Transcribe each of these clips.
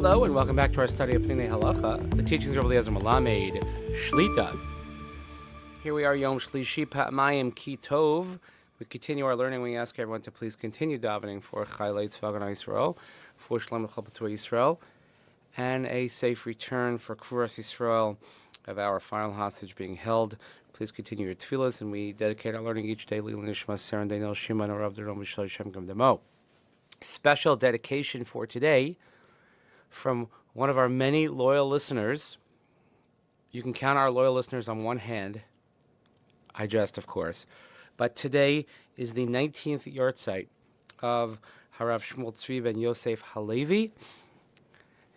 Hello and welcome back to our study of Peninei Halacha, the teachings of Eliezer Malamed Shlita. Here we are, Yom Shlishi Pa'mayim Ki Tov. We continue our learning. We ask everyone to please continue davening for Chaylei Tzvi Yisrael, for Shalom L'Chalpatua Yisrael, and a safe return for Kfuras Yisrael of our final hostage being held. Please continue your tefillahs, and we dedicate our learning each day. Nishmat Shemoneh Esreh. Special dedication for today from one of our many loyal listeners. You can count our loyal listeners on one hand. I jest, of course. But today is the 19th Yahrtzeit of Harav Shmuel Tzvi ben Yosef Halevi.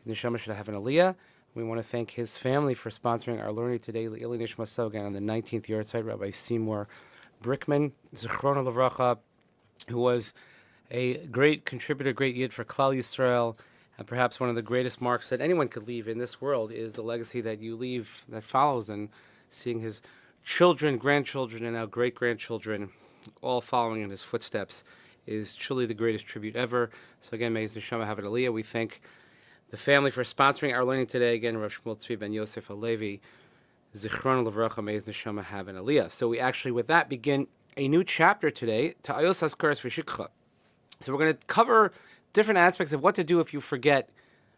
Neshama should have an Aliyah. We want to thank his family for sponsoring our learning today. Nishmat again on the 19th Yahrtzeit, Rabbi Seymour Brickman, Zichrono Livracha, who was a great contributor, great yid for Klal Yisrael, and perhaps one of the greatest marks that anyone could leave in this world is the legacy that you leave that follows, and seeing his children, grandchildren, and now great-grandchildren all following in his footsteps is truly the greatest tribute ever. So again, may his Neshama have an Aliyah. We thank the family for sponsoring our learning today. Again, Rav Shmuel Tzvi ben Yosef Halevi Z'l, may his Neshama have an Aliyah. So we actually, with that, begin a new chapter today, Ta'ayos Haskaras V'Shikcha. So we're going to cover different aspects of what to do if you forget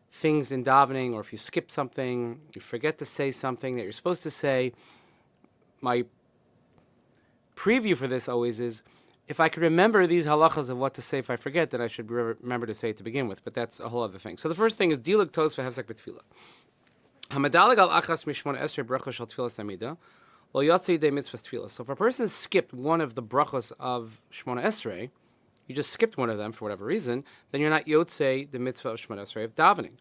things in davening, or if you skip something, you forget to say something that you're supposed to say. My preview for this always is, if I could remember these halachas of what to say if I forget, then I should remember to say it to begin with. But that's a whole other thing. So the first thing is dilik tos v'hefzek b'tefillah. Hamadalig al achas mishmon esrei bracha shel tefillah samida lo yahrtzeit de mitzvah tefillah. So if a person skipped one of the brachas of Shemoneh Esreh, you just skipped one of them for whatever reason, then you're not Yahrtzeit the mitzvah of Shemoneh Esreh of davening.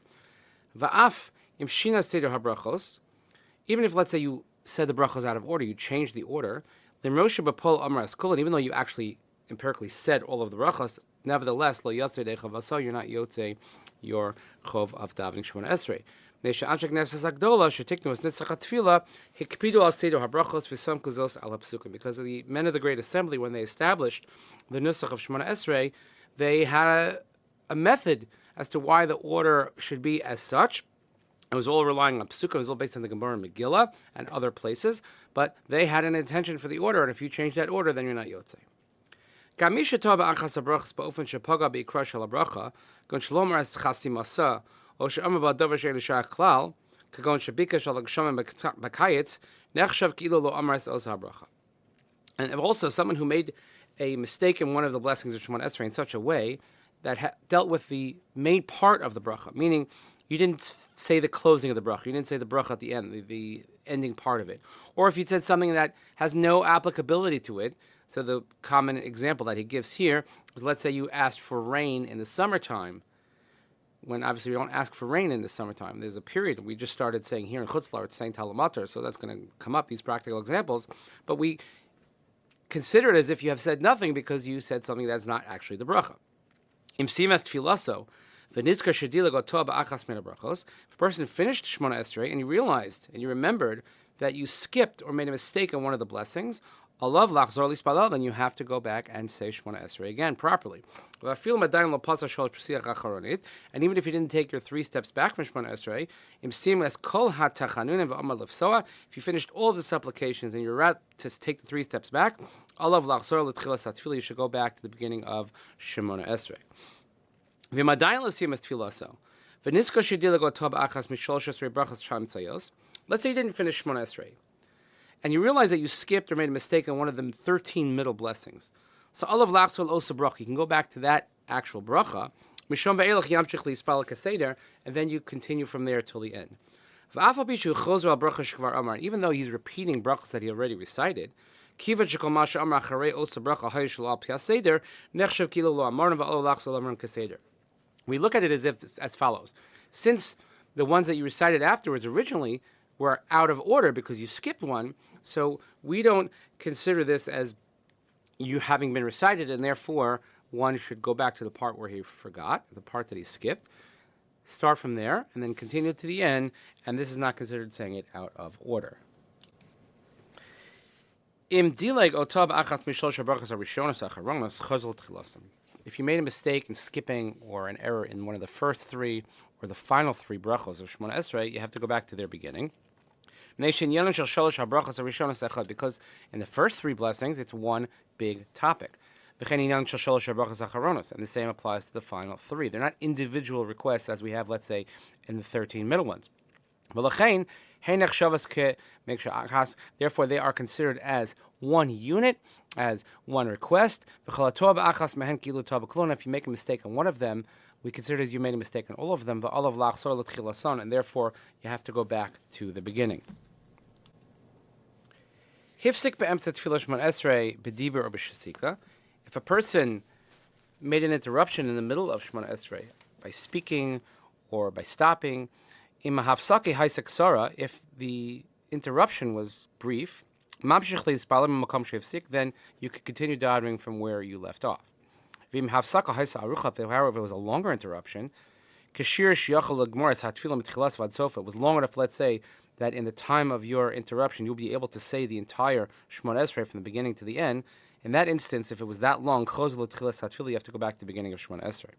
Va'af im shina seder habrachos, even if, let's say, you said the brachos out of order, you changed the order, limrosha b'pol amar eskul, and even though you actually empirically said all of the brachos, nevertheless, lo yahrtzeit echav aso, you're not Yahrtzeit your chov of davening Shemoneh Esreh. Because the men of the Great Assembly, when they established the nusach of Shemoneh Esreh, they had a method as to why the order should be as such. It was all relying on Psukim. It was all based on the Gemara and Megillah and other places, but they had an intention for the order, and if you change that order, then you're not Yahrtzeit. And also, someone who made a mistake in one of the blessings of Shemoneh Esreh in such a way that dealt with the main part of the bracha, meaning you didn't say the closing of the bracha, you didn't say the bracha at the end, the ending part of it. Or if you said something that has no applicability to it. So the common example that he gives here is, let's say you asked for rain in the summertime, when obviously we don't ask for rain in the summertime. There's a period. We just started saying here in Chutzlar, it's saying Talamater, so that's going to come up, these practical examples. But we consider it as if you have said nothing because you said something that's not actually the bracha. Im simas tfilaso, v'nizkar shedila gotoa ba'achas min habrachos. If a person finished Shemoneh Esreh and you realized and you remembered that you skipped or made a mistake in one of the blessings, alav lachzor lispalal, then you have to go back and say Shemoneh Esreh again properly. And even if you didn't take your 3 steps back from Shemoneh Esreh, if you finished all the supplications and you're about to take the 3 steps back, you should go back to the beginning of Shemoneh Esreh. Let's say you didn't finish Shemoneh Esreh, and you realize that you skipped or made a mistake on one of the 13 middle blessings. So alav lachzor osa bracha, you can go back to that actual bracha, mishom ve'elach yamshich lispal kaseder, and then you continue from there till the end. Even though he's repeating brachas that he already recited, we look at it as follows. Since the ones that you recited afterwards originally were out of order because you skipped one, so we don't consider this as you having been recited, and therefore one should go back to the part where he forgot, the part that he skipped, start from there, and then continue to the end, and this is not considered saying it out of order. If you made a mistake in skipping or an error in one of the first 3 or the final 3 brachos of Shemoneh Esreh, you have to go back to their beginning. Because in the first 3 blessings, it's one big topic. And the same applies to the final 3. They're not individual requests as we have, let's say, in the 13 middle ones. Therefore, they are considered as one unit, as one request. If you make a mistake on one of them, we consider as you made a mistake on all of them, and therefore you have to go back to the beginning. If a person made an interruption in the middle of Shemoneh Esreh by speaking or by stopping, if the interruption was brief, then you could continue davening from where you left off. However, if it was a longer interruption, it was long enough, let's say, that in the time of your interruption, you'll be able to say the entire Shemoneh Esreh from the beginning to the end. In that instance, if it was that long, you have to go back to the beginning of Shemoneh Esreh.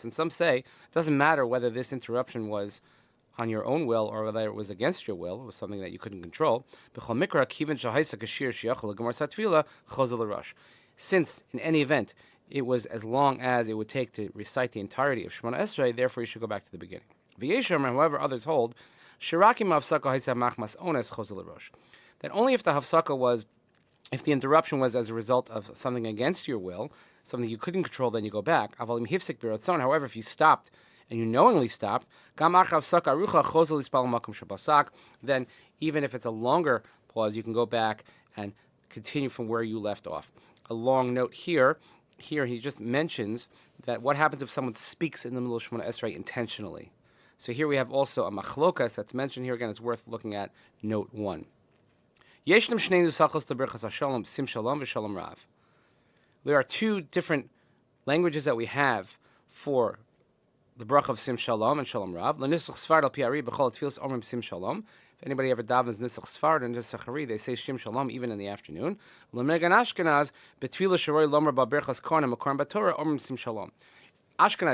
And some say it doesn't matter whether this interruption was on your own will or whether it was against your will, it was something that you couldn't control. Since, in any event, it was as long as it would take to recite the entirety of Shemoneh Esreh, therefore you should go back to the beginning. However, others hold that only if the hafsaka was, if the interruption was as a result of something against your will, something you couldn't control, then you go back. However, if you stopped and you knowingly stopped, then even if it's a longer pause, you can go back and continue from where you left off. A long note here he just mentions that what happens if someone speaks in the middle of Shemoneh Esreh intentionally. So here we have also a machlokas that's mentioned here. Again, it's worth looking at note 1. There are 2 different languages that we have for the bracha of Sim Shalom and Shalom Rav. If anybody ever davens Nisach Sfard and Nisach Hari, they say Shim Shalom even in the afternoon. Ashkenaz,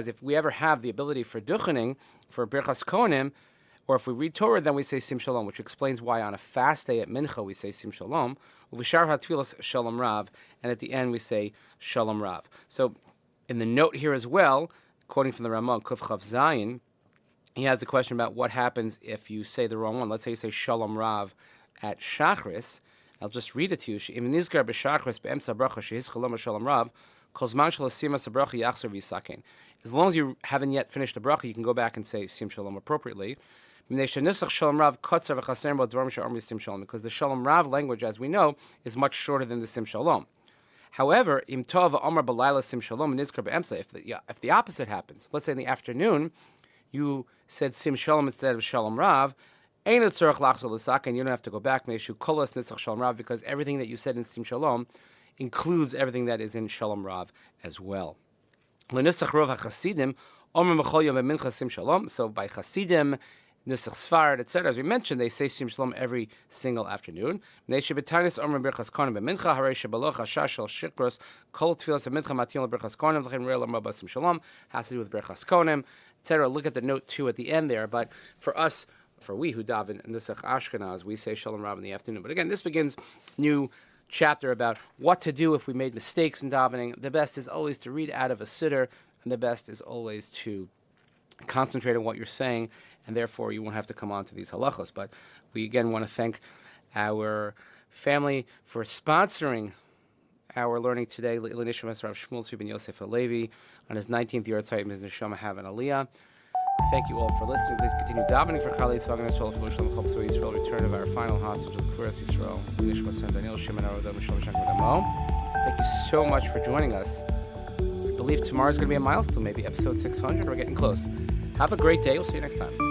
if we ever have the ability for duchening, for Birchas Kohanim, or if we read Torah, then we say Sim Shalom, which explains why on a fast day at Mincha we say Sim Shalom, Uvishar HaTfilas Shalom Rav, and at the end we say Shalom Rav. So in the note here as well, quoting from the Ramah, Kuf Chav Zayin, he has the question about what happens if you say the wrong one. Let's say you say Shalom Rav at Shachris. I'll just read it to you. As long as you haven't yet finished the bracha, you can go back and say Sim Shalom appropriately. Because the Shalom Rav language, as we know, is much shorter than the Sim Shalom. However, if the opposite happens, let's say in the afternoon, you said Sim Shalom instead of Shalom Rav, and you don't have to go back, because everything that you said in Sim Shalom includes everything that is in Shalom Rav as well. So by Chasidim, Nusach Sfard, etc., as we mentioned, they say Sim Shalom every single afternoon. Has to do with Birchas Kohanim, etc. Look at the note 2 at the end there. But for us, for we who daven in Nusach Ashkenaz, we say Shalom Rav in the afternoon. But again, this begins new chapter about what to do if we made mistakes in davening. The best is always to read out of a siddur, and the best is always to concentrate on what you're saying, and therefore you won't have to come on to these halachos. But we again want to thank our family for sponsoring our learning today. Nishmat Shmuel Tzvi ben Yosef Halevi on his 19th Yahrtzeit, Ms. Neshama have an Aliyah. Thank you all for listening. Please continue davening for Chalei Tzvi Yisrael, for Shalom Chol Yisrael, return of our final hostage of Perez Yisrael, Nishmat San Daniel, Shemoneh Esreh. Thank you so much for joining us. I believe tomorrow's going to be a milestone, maybe episode 600. We're getting close. Have a great day. We'll see you next time.